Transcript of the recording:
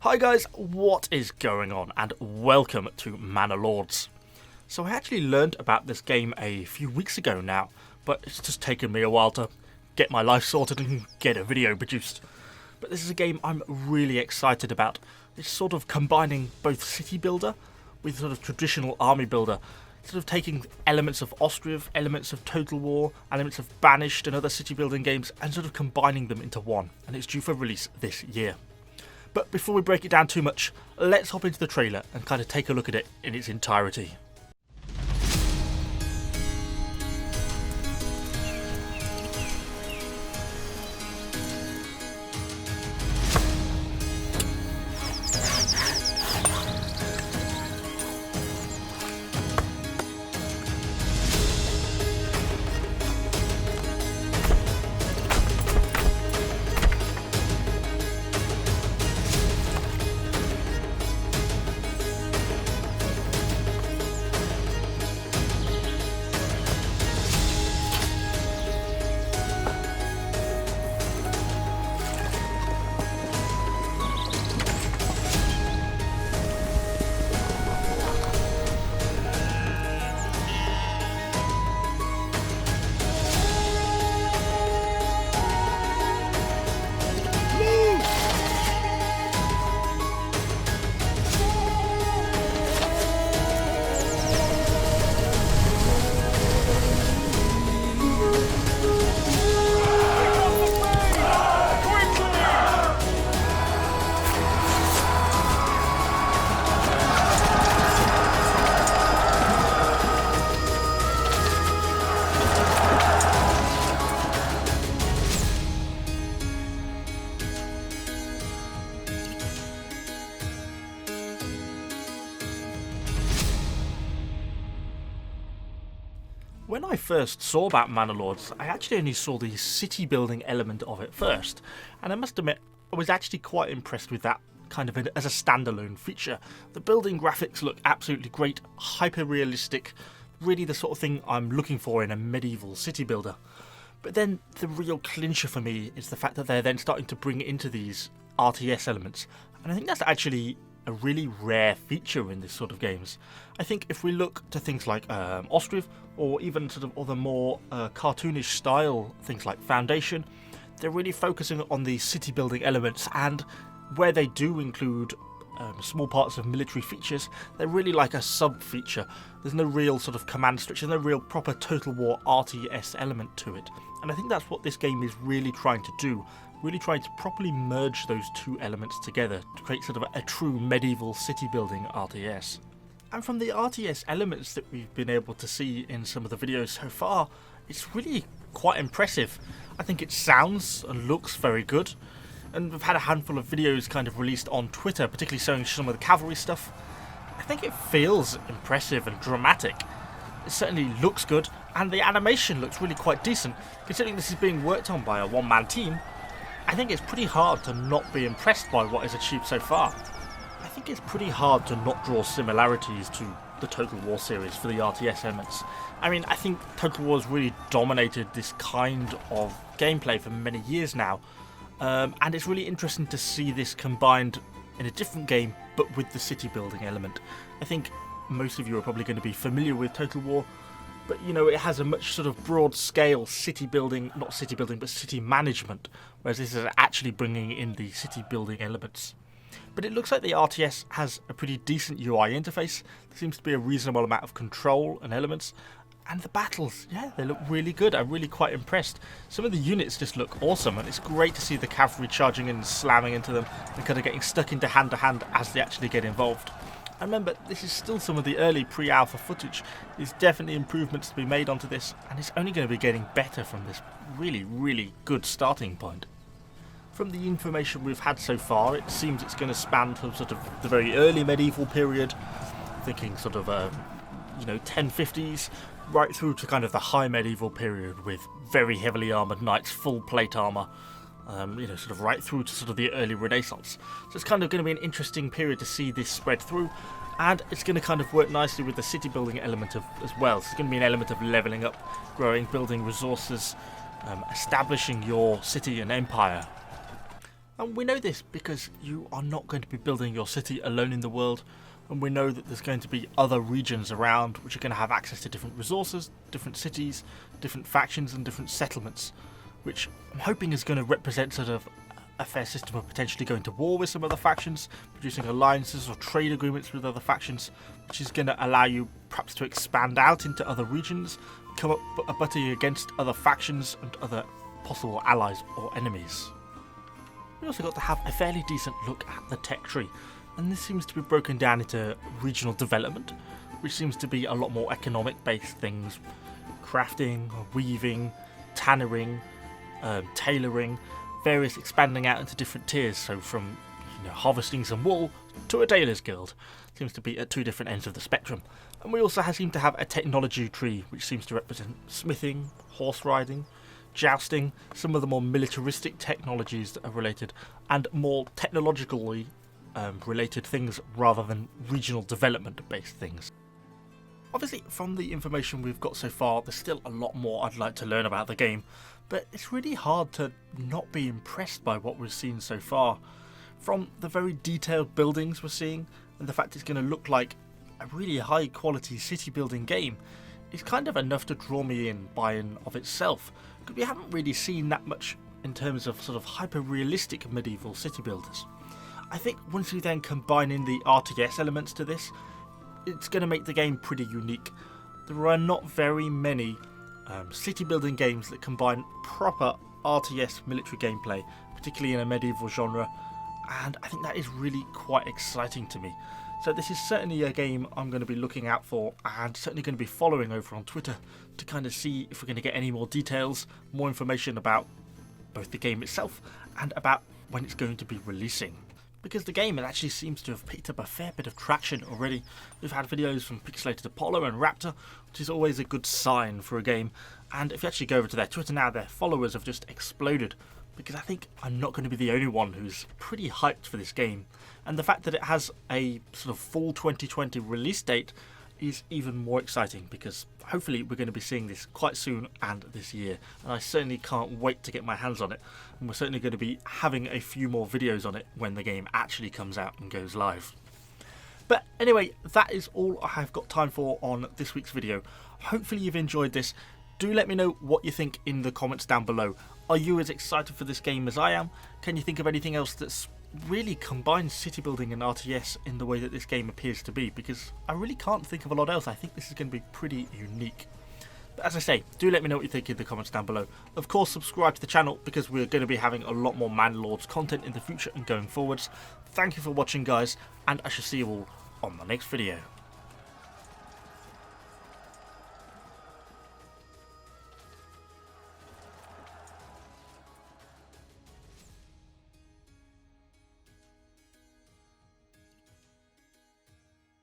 Hi guys, what is going on, and welcome to Manor Lords. So I actually learned about this game a few weeks ago now, but it's just taken me a while to get my life sorted and get a video produced. But this is a game I'm really excited about. It's sort of combining both city builder with sort of traditional army builder, sort of taking elements of Ostriv, elements of Total War, elements of Banished and other city building games, and sort of combining them into one, and it's due for release this year. But before we break it down too much, let's hop into the trailer and kind of take a look at it in its entirety. When I first saw about Manor Lords, I actually only saw the city building element of it first, and I must admit I was actually quite impressed with that kind of as a standalone feature. The building graphics look absolutely great, hyper realistic, really the sort of thing I'm looking for in a medieval city builder. But then the real clincher for me is the fact that they're then starting to bring into these RTS elements, and I think that's actually a really rare feature in this sort of games. I think if we look to things like Ostriv, or even sort of other more cartoonish style things like Foundation, they're really focusing on the city building elements, and where they do include small parts of military features, they're really like a sub feature. There's no real sort of command structure, no real proper Total War RTS element to it, and I think that's what this game is really trying to do. Really trying to properly merge those two elements together to create sort of a true medieval city building RTS. And from the RTS elements that we've been able to see in some of the videos so far, it's really quite impressive. I think it sounds and looks very good, and we've had a handful of videos kind of released on Twitter, particularly showing some of the cavalry stuff. I think it feels impressive and dramatic. It certainly looks good, and the animation looks really quite decent. Considering this is being worked on by a one-man team, I think it's pretty hard to not be impressed by what is achieved so far. I think it's pretty hard to not draw similarities to the Total War series for the RTS elements. I mean, I think Total War has really dominated this kind of gameplay for many years now, and it's really interesting to see this combined in a different game, but with the city building element. I think most of you are probably going to be familiar with Total War, but you know, it has a much sort of broad scale city building, not city building, but city management, whereas this is actually bringing in the city building elements. But it looks like the RTS has a pretty decent UI interface. There seems to be a reasonable amount of control and elements, and the battles, yeah, they look really good. I'm really quite impressed. Some of the units just look awesome, and it's great to see the cavalry charging in and slamming into them and kind of getting stuck into hand to hand as they actually get involved. And remember, this is still some of the early pre-alpha footage. There's definitely improvements to be made onto this, and it's only going to be getting better from this really, really good starting point. From the information we've had so far, it seems it's going to span from sort of the very early medieval period, thinking sort of 1050s, right through to kind of the high medieval period with very heavily armoured knights, full plate armour, sort of right through to sort of the early Renaissance. So it's kind of going to be an interesting period to see this spread through, and it's going to kind of work nicely with the city building element as well. So it's going to be an element of levelling up, growing, building resources, establishing your city and empire. And we know this because you are not going to be building your city alone in the world, and we know that there's going to be other regions around which are going to have access to different resources, different cities, different factions and different settlements, which I'm hoping is going to represent sort of a fair system of potentially going to war with some other factions, producing alliances or trade agreements with other factions, which is going to allow you perhaps to expand out into other regions, come up butting against other factions and other possible allies or enemies. We also got to have a fairly decent look at the tech tree, and this seems to be broken down into regional development, which seems to be a lot more economic based things: crafting, weaving, tannering, tailoring, various expanding out into different tiers, so from harvesting some wool to a tailor's guild. Seems to be at two different ends of the spectrum. And we also seem to have a technology tree which seems to represent smithing, horse riding, jousting, some of the more militaristic technologies that are related, and more technologically related things rather than regional development based things. Obviously, from the information we've got so far, there's still a lot more I'd like to learn about the game, but it's really hard to not be impressed by what we've seen so far. From the very detailed buildings we're seeing, and the fact it's going to look like a really high quality city building game, is kind of enough to draw me in by and of itself, because we haven't really seen that much in terms of sort of hyper realistic medieval city builders. I think once we then combine in the RTS elements to this, it's going to make the game pretty unique. There are not very many city building games that combine proper RTS military gameplay, particularly in a medieval genre, and I think that is really quite exciting to me. So this is certainly a game I'm going to be looking out for, and certainly going to be following over on Twitter to kind of see if we're going to get any more details, more information about both the game itself and about when it's going to be releasing. Because the game actually seems to have picked up a fair bit of traction already. We've had videos from Pixelated Apollo and Raptor, which is always a good sign for a game. And if you actually go over to their Twitter now, their followers have just exploded, because I think I'm not going to be the only one who's pretty hyped for this game. And the fact that it has a sort of full 2020 release date is even more exciting, because hopefully we're going to be seeing this quite soon and this year, and I certainly can't wait to get my hands on it, and we're certainly going to be having a few more videos on it when the game actually comes out and goes live. But anyway, that is all I have got time for on this week's video. Hopefully you've enjoyed this. Do let me know what you think in the comments down below. Are you as excited for this game as I am? Can you think of anything else that's really combines city building and RTS in the way that this game appears to be? Because I really can't think of a lot else. I think this is going to be pretty unique. But as I say, do let me know what you think in the comments down below. Of course, subscribe to the channel, because we're going to be having a lot more Manor Lords content in the future and going forwards. Thank you for watching, guys, and I shall see you all on the next video.